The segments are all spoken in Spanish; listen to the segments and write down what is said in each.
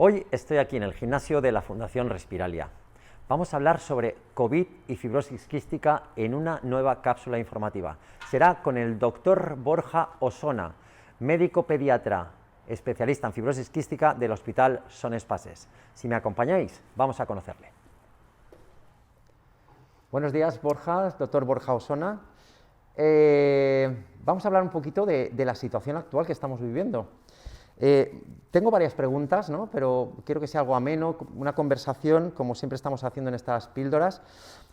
Hoy estoy aquí en el gimnasio de la Fundación Respiralia. Vamos a hablar sobre COVID y fibrosis quística en una nueva cápsula informativa. Será con el doctor Borja Osona, médico pediatra, especialista en fibrosis quística del Hospital Son Espases. Si me acompañáis, vamos a conocerle. Buenos días, Borja, doctor Borja Osona. Vamos a hablar un poquito de la situación actual que estamos viviendo. Tengo varias preguntas, ¿no? Pero quiero que sea algo ameno, una conversación, como siempre estamos haciendo en estas píldoras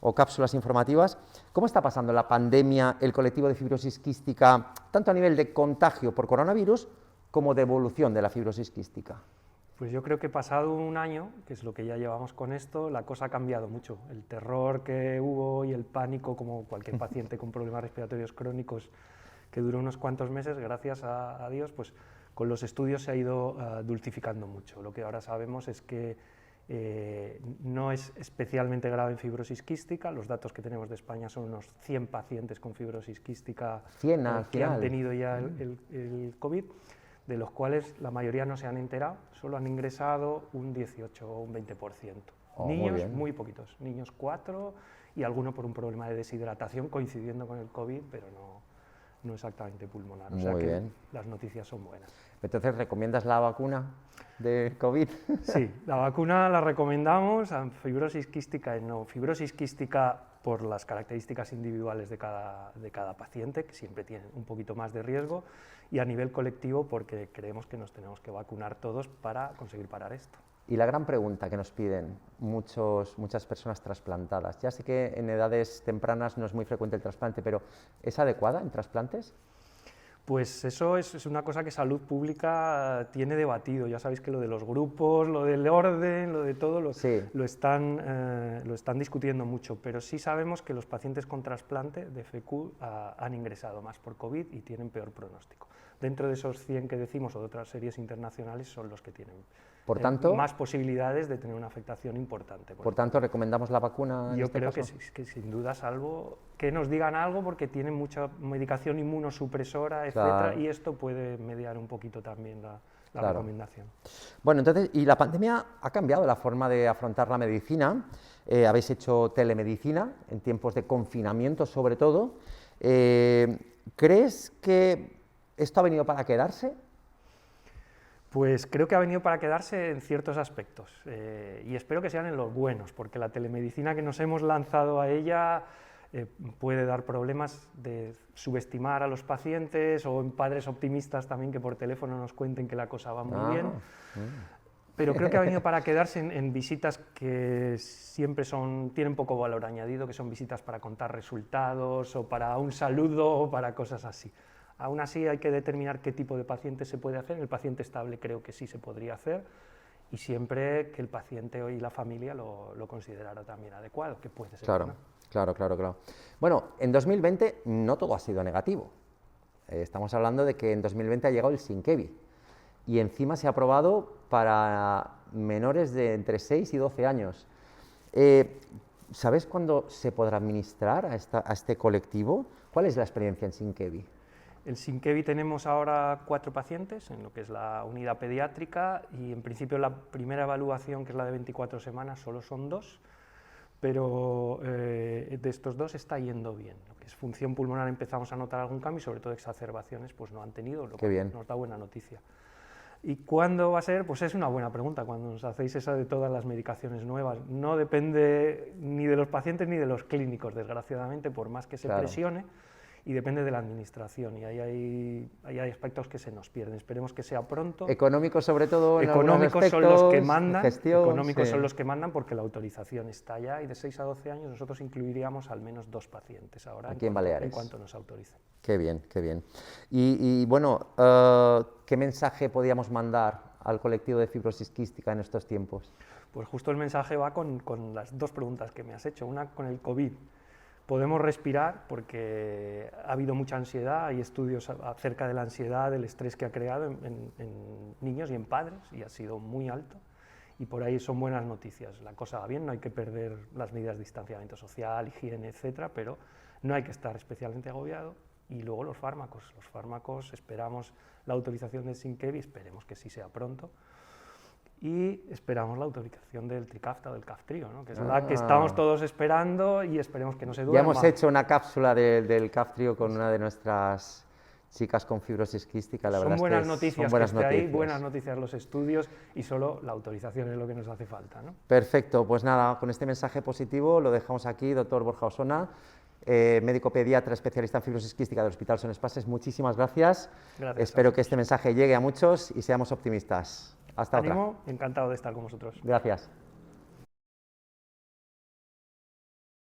o cápsulas informativas. ¿Cómo está pasando la pandemia, el colectivo de fibrosis quística, tanto a nivel de contagio por coronavirus como de evolución de la fibrosis quística? Pues yo creo que pasado un año, que es lo que ya llevamos con esto, la cosa ha cambiado mucho. El terror que hubo y el pánico, como cualquier paciente con problemas respiratorios crónicos, que duró unos cuantos meses, gracias a Dios, pues con los estudios se ha ido dulcificando mucho. Lo que ahora sabemos es que no es especialmente grave en fibrosis quística. Los datos que tenemos de España son unos 100 pacientes con fibrosis quística 100 que han tenido ya el COVID, de los cuales la mayoría no se han enterado, solo han ingresado un 18 o un 20%. Niños muy poquitos, niños 4 y alguno por un problema de deshidratación coincidiendo con el COVID, pero no exactamente pulmonar. O sea que las noticias son buenas. Entonces, ¿recomiendas la vacuna de COVID? Sí, la vacuna la recomendamos, a fibrosis quística no. Fibrosis quística por las características individuales de cada paciente, que siempre tienen un poquito más de riesgo, y a nivel colectivo porque creemos que nos tenemos que vacunar todos para conseguir parar esto. Y la gran pregunta que nos piden muchas personas trasplantadas, ya sé que en edades tempranas no es muy frecuente el trasplante, pero ¿es adecuada en trasplantes? Pues eso es una cosa que Salud Pública tiene debatido. Ya sabéis que lo de los grupos, lo del orden, lo de todo, lo están discutiendo mucho, pero sí sabemos que los pacientes con trasplante de FQ han ingresado más por COVID y tienen peor pronóstico. Dentro de esos 100 que decimos o de otras series internacionales son los que tienen más posibilidades de tener una afectación importante. Por tanto, ¿recomendamos la vacuna? Yo creo que sin duda, salvo que nos digan algo, porque tienen mucha medicación inmunosupresora, etcétera, y esto puede mediar un poquito también la recomendación. Bueno, entonces, y la pandemia ha cambiado la forma de afrontar la medicina. Habéis hecho telemedicina en tiempos de confinamiento, sobre todo. ¿Crees que esto ha venido para quedarse? Pues creo que ha venido para quedarse en ciertos aspectos y espero que sean en los buenos, porque la telemedicina que nos hemos lanzado a ella puede dar problemas de subestimar a los pacientes o en padres optimistas también que por teléfono nos cuenten que la cosa va muy bien. Pero creo que ha venido para quedarse en visitas que siempre tienen poco valor añadido, que son visitas para contar resultados o para un saludo o para cosas así. Aún así hay que determinar qué tipo de paciente se puede hacer. El paciente estable creo que sí se podría hacer y siempre que el paciente y la familia lo considerara también adecuado, que puede ser. Claro. Bueno, en 2020 no todo ha sido negativo. Estamos hablando de que en 2020 ha llegado el Symkevi y encima se ha aprobado para menores de entre 6 y 12 años. ¿Sabes cuándo se podrá administrar a este colectivo? ¿Cuál es la experiencia en Symkevi? El Symkevi tenemos ahora 4 pacientes en lo que es la unidad pediátrica y en principio la primera evaluación, que es la de 24 semanas, solo son 2, pero de estos 2 está yendo bien. Lo que es función pulmonar empezamos a notar algún cambio y sobre todo exacerbaciones pues no han tenido, lo que nos da buena noticia. ¿Y cuándo va a ser? Pues es una buena pregunta, cuando nos hacéis esa de todas las medicaciones nuevas. No depende ni de los pacientes ni de los clínicos, desgraciadamente, por más que se presione, y depende de la administración, y ahí hay aspectos que se nos pierden. Esperemos que sea pronto. Económicos sobre todo. Económicos son los que mandan, gestión, son los que mandan porque la autorización está ya, y de 6 a 12 años nosotros incluiríamos al menos 2 pacientes ahora aquí en Baleares, en cuanto nos autoricen. Qué bien. Y bueno, ¿qué mensaje podíamos mandar al colectivo de fibrosis quística en estos tiempos? Pues justo el mensaje va con las 2 preguntas que me has hecho, una con el COVID. Podemos respirar porque ha habido mucha ansiedad, hay estudios acerca de la ansiedad, del estrés que ha creado en niños y en padres, y ha sido muy alto, y por ahí son buenas noticias. La cosa va bien, no hay que perder las medidas de distanciamiento social, higiene, etcétera, pero no hay que estar especialmente agobiado. Y luego los fármacos esperamos la autorización del Symkevi, esperemos que sí sea pronto. y esperamos la autorización del Trikafta o del Kaftrio, ¿no? Que es la que estamos todos esperando y esperemos que no se duerma. Ya hemos hecho una cápsula del Kaftrio con una de nuestras chicas con fibrosis quística. La son verdad buenas es que noticias son buenas que esté noticias. ahí, buenas noticias los estudios y solo la autorización es lo que nos hace falta, ¿no? Perfecto, pues nada, con este mensaje positivo lo dejamos aquí, doctor Borja Osona, médico pediatra especialista en fibrosis quística del Hospital Son Espases. Muchísimas gracias. Espero que este mensaje llegue a muchos y seamos optimistas. Hasta otra. Ánimo, encantado de estar con vosotros. Gracias.